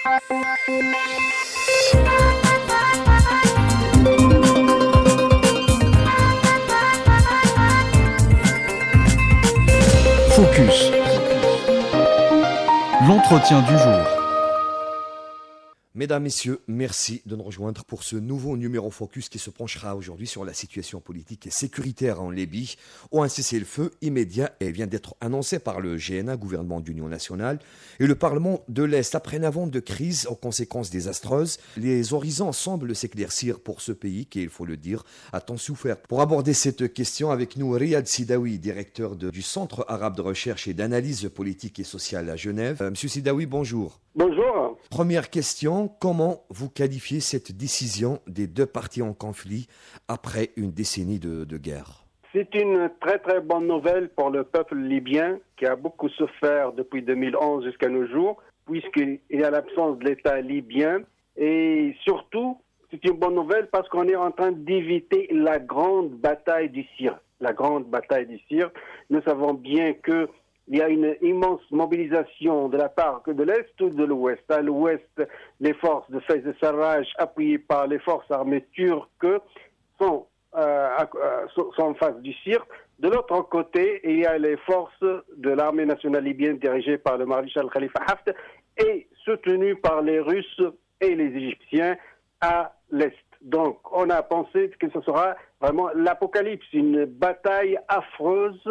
Focus. L'entretien du jour. Mesdames, Messieurs, merci de nous rejoindre pour ce nouveau numéro Focus qui se penchera aujourd'hui sur la situation politique et sécuritaire en Libye, où un cessez-le-feu immédiat vient d'être annoncé par le GNA, gouvernement d'union nationale, et le Parlement de l'Est. Après 9 ans de crise aux conséquences désastreuses, les horizons semblent s'éclaircir pour ce pays qui, il faut le dire, a tant souffert. Pour aborder cette question avec nous, Riyad Sidawi, directeur du Centre arabe de recherche et d'analyse politique et sociale à Genève. Monsieur Sidawi, bonjour. Bonjour. Première question, comment vous qualifiez cette décision des deux parties en conflit après une décennie de guerre ? C'est une très très bonne nouvelle pour le peuple libyen qui a beaucoup souffert depuis 2011 jusqu'à nos jours, puisqu'il y a l'absence de l'État libyen. Et surtout, c'est une bonne nouvelle parce qu'on est en train d'éviter la grande bataille du Sire. La grande bataille du Sire. Nous savons bien que il y a une immense mobilisation de la part de l'Est ou de l'Ouest. À l'Ouest, les forces de Fez et Sarraj, appuyées par les forces armées turques, sont en face du Sire. De l'autre côté, il y a les forces de l'armée nationale libyenne dirigées par le maréchal Khalifa Haftar et soutenues par les Russes et les Égyptiens à l'Est. Donc, on a pensé que ce sera vraiment l'apocalypse, une bataille affreuse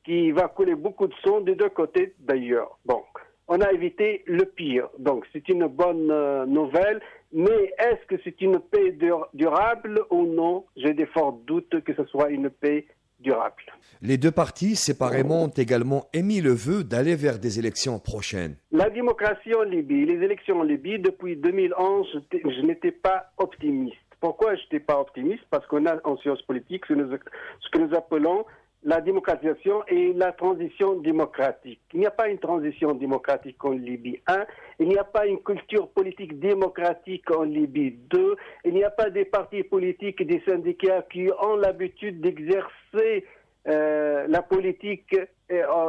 qui va couler beaucoup de sang des deux côtés d'ailleurs. Bon, on a évité le pire. Donc, c'est une bonne nouvelle. Mais est-ce que c'est une paix durable ou non ? J'ai des forts doutes que ce soit une paix durable. Les deux parties, séparément, ont également émis le vœu d'aller vers des élections prochaines. La démocratie en Libye, les élections en Libye, depuis 2011, je n'étais pas optimiste. Pourquoi je n'étais pas optimiste ? Parce qu'on a en sciences politiques ce que nous appelons la démocratisation et la transition démocratique. Il n'y a pas une transition démocratique en Libye. 1. Il n'y a pas une culture politique démocratique en Libye. 2. Il n'y a pas des partis politiques et des syndicats qui ont l'habitude d'exercer la politique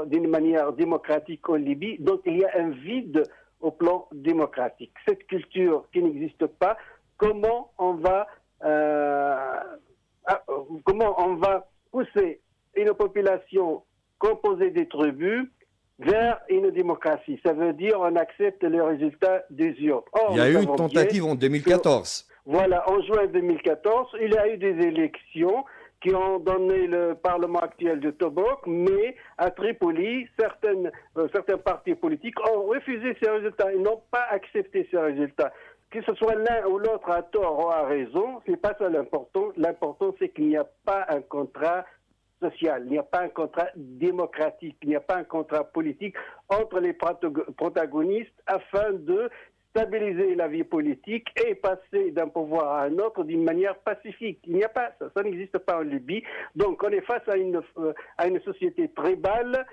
d'une manière démocratique en Libye. Donc il y a un vide au plan démocratique. Cette culture qui n'existe pas, comment on va pousser une population composée des tribus vers une démocratie. Ça veut dire on accepte les résultats des urnes. Or, il y a eu une tentative en 2014. Voilà, en juin 2014, il y a eu des élections qui ont donné le Parlement actuel de Tobruk, mais à Tripoli, certains partis politiques ont refusé ces résultats. Ils n'ont pas accepté ces résultats. Que ce soit l'un ou l'autre à tort ou à raison, c'est pas ça l'important. L'important, c'est qu'il n'y a pas un contrat social, il n'y a pas un contrat démocratique, il n'y a pas un contrat politique entre les protagonistes afin de stabiliser la vie politique et passer d'un pouvoir à un autre d'une manière pacifique. Il n'y a pas ça, ça n'existe pas en Libye. Donc on est face à une société tribale,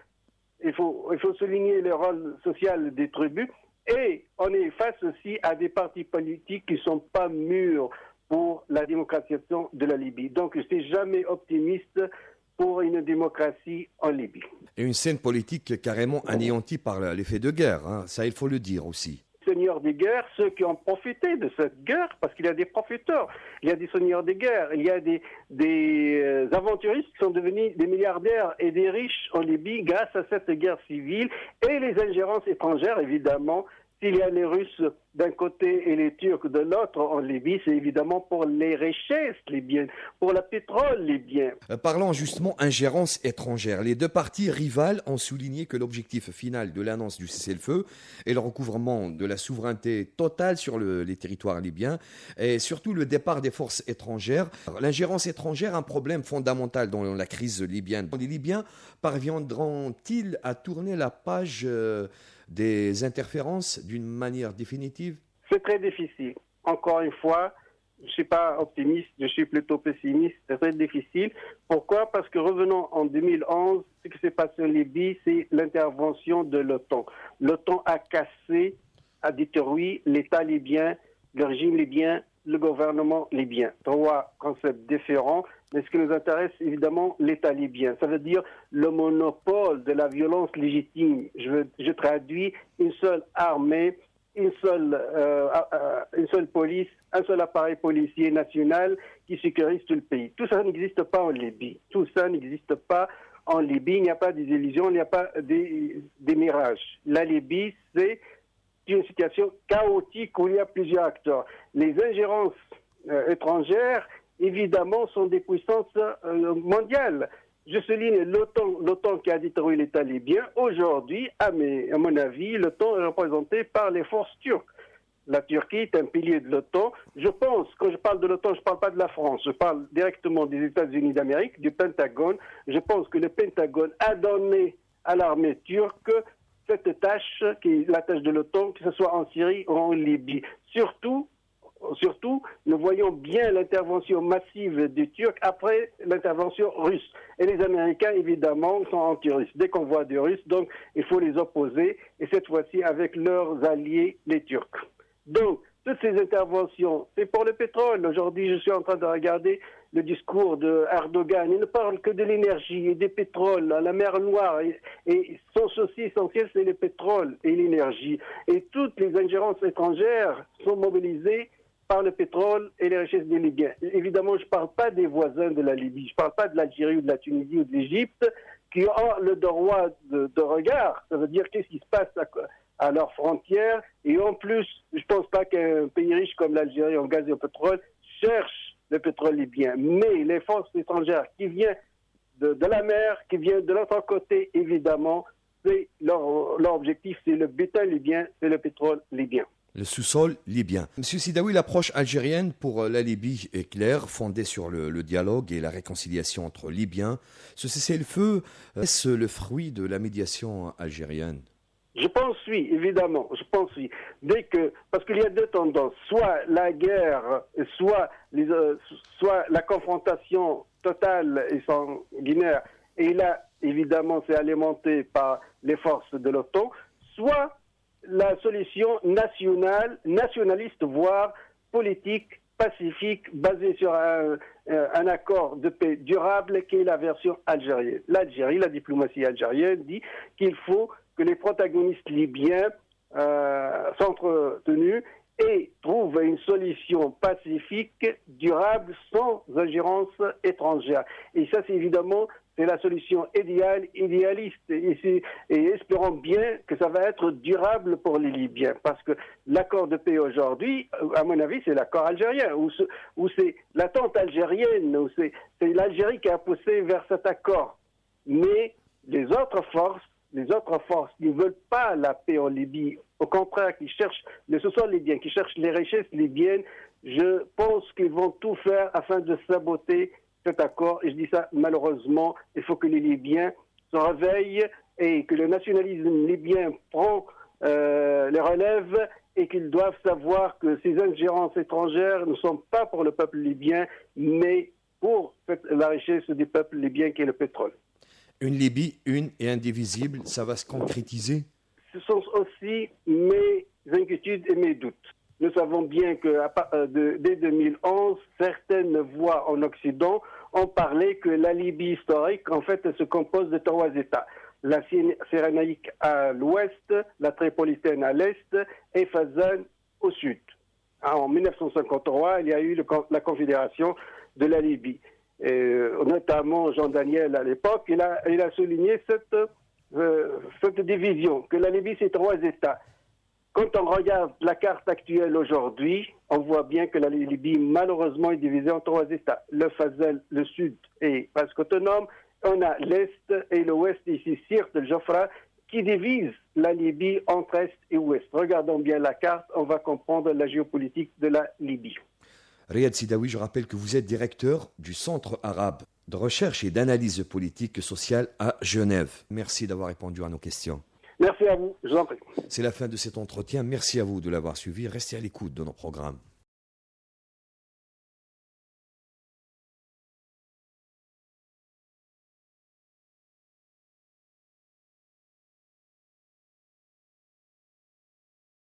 il faut souligner le rôle social des tribus, et on est face aussi à des partis politiques qui ne sont pas mûrs pour la démocratisation de la Libye. Donc je ne suis jamais optimiste pour une démocratie en Libye. Et une scène politique carrément anéantie par l'effet de guerre, hein. Ça il faut le dire aussi. Seigneurs des guerres, ceux qui ont profité de cette guerre, parce qu'il y a des profiteurs, il y a des seigneurs des guerres, il y a des aventuristes qui sont devenus des milliardaires et des riches en Libye grâce à cette guerre civile et les ingérences étrangères, évidemment. S'il y a les Russes d'un côté et les Turcs de l'autre en Libye, c'est évidemment pour les richesses libyennes, pour le pétrole libyen. Parlons justement ingérence étrangère. Les deux parties rivales ont souligné que l'objectif final de l'annonce du cessez-le-feu est le recouvrement de la souveraineté totale sur les territoires libyens et surtout le départ des forces étrangères. L'ingérence étrangère, un problème fondamental dans la crise libyenne. Les Libyens parviendront-ils à tourner la page des interférences d'une manière définitive ? C'est très difficile. Encore une fois, je ne suis pas optimiste, je suis plutôt pessimiste. C'est très difficile. Pourquoi ? Parce que revenons en 2011, ce qui s'est passé en Libye, c'est l'intervention de l'OTAN. L'OTAN a cassé, a détruit l'État libyen, le régime libyen, le gouvernement libyen. 3 concepts différents, mais ce qui nous intéresse, évidemment, l'État libyen. Ça veut dire le monopole de la violence légitime. Je traduis une seule armée, une seule police, un seul appareil policier national qui sécurise tout le pays. Tout ça n'existe pas en Libye. Tout ça n'existe pas en Libye. Il n'y a pas des illusions, il n'y a pas des mirages. La Libye, c'est une situation chaotique où il y a plusieurs acteurs. Les ingérences étrangères, évidemment, sont des puissances mondiales. Je souligne l'OTAN qui a détruit l'État libyen. Aujourd'hui, à mon avis, l'OTAN est représenté par les forces turques. La Turquie est un pilier de l'OTAN. Je pense, quand je parle de l'OTAN, je ne parle pas de la France. Je parle directement des États-Unis d'Amérique, du Pentagone. Je pense que le Pentagone a donné à l'armée turque cette tâche, qui est la tâche de l'OTAN, que ce soit en Syrie ou en Libye. Surtout, nous voyons bien l'intervention massive des Turcs après l'intervention russe. Et les Américains, évidemment, sont anti-russes. Dès qu'on voit des Russes, donc, il faut les opposer, et cette fois-ci avec leurs alliés, les Turcs. Donc, toutes ces interventions, c'est pour le pétrole. Aujourd'hui, je suis en train de regarder le discours de Erdogan. Il ne parle que de l'énergie et des pétroles, la mer Noire. Et son souci essentiel, c'est le pétrole et l'énergie. Et toutes les ingérences étrangères sont mobilisées par le pétrole et les richesses des Libyens. Évidemment, je ne parle pas des voisins de la Libye. Je ne parle pas de l'Algérie ou de la Tunisie ou de l'Égypte qui ont le droit de regard. Ça veut dire qu'est-ce qui se passe à leurs frontières. Et en plus, je ne pense pas qu'un pays riche comme l'Algérie en gaz et en pétrole cherche le pétrole libyen. Mais les forces étrangères qui viennent de la mer, qui viennent de l'autre côté, évidemment, c'est leur objectif, c'est le butin libyen, c'est le pétrole libyen. Le sous-sol libyen. Monsieur Sidaoui, l'approche algérienne pour la Libye est claire, fondée sur le dialogue et la réconciliation entre Libyens. Ce cessez-le-feu, est-ce le fruit de la médiation algérienne? Je pense oui, évidemment. Je pense oui. Parce qu'il y a deux tendances, soit la guerre, soit la confrontation totale et sanguinaire. Et là, évidemment, c'est alimenté par les forces de l'OTAN, soit la solution nationaliste, voire politique, pacifique, basée sur un accord de paix durable qui est la version algérienne. L'Algérie, la diplomatie algérienne dit qu'il faut que les protagonistes libyens s'entretenus et trouvent une solution pacifique, durable, sans ingérence étrangère. Et ça, c'est évidemment la solution idéaliste. Et espérons bien que ça va être durable pour les Libyens. Parce que l'accord de paix aujourd'hui, à mon avis, c'est l'accord algérien, où c'est l'attente algérienne, où c'est l'Algérie qui a poussé vers cet accord. Mais les autres forces qui ne veulent pas la paix en Libye, au contraire, qui cherchent le sous-sol libyen, qui cherchent les richesses libyennes, je pense qu'ils vont tout faire afin de saboter cet accord. Et je dis ça, malheureusement, il faut que les Libyens se réveillent et que le nationalisme libyen prend les relèves et qu'ils doivent savoir que ces ingérences étrangères ne sont pas pour le peuple libyen, mais pour la richesse du peuple libyen qui est le pétrole. Une Libye, une et indivisible, ça va se concrétiser? Ce sont aussi mes inquiétudes et mes doutes. Nous savons bien que dès 2011, certaines voix en Occident ont parlé que la Libye historique, en fait, se compose de trois États. La Cyrénaïque à l'ouest, la Tripolitaine à l'est et Fezzan au sud. En 1953, il y a eu la Confédération de la Libye. Notamment Jean Daniel à l'époque, il a souligné cette division, que la Libye c'est trois États. Quand on regarde la carte actuelle aujourd'hui, on voit bien que la Libye malheureusement est divisée en trois États. Le Fezzan, le sud est presque autonome, on a l'est et l'ouest ici, Sirte, le Jafra, qui divise la Libye entre est et ouest. Regardons bien la carte, on va comprendre la géopolitique de la Libye. Riyad Sidaoui, je rappelle que vous êtes directeur du Centre arabe de recherche et d'analyse politique et sociale à Genève. Merci d'avoir répondu à nos questions. Merci à vous, je vous en prie. C'est la fin de cet entretien. Merci à vous de l'avoir suivi. Restez à l'écoute de nos programmes.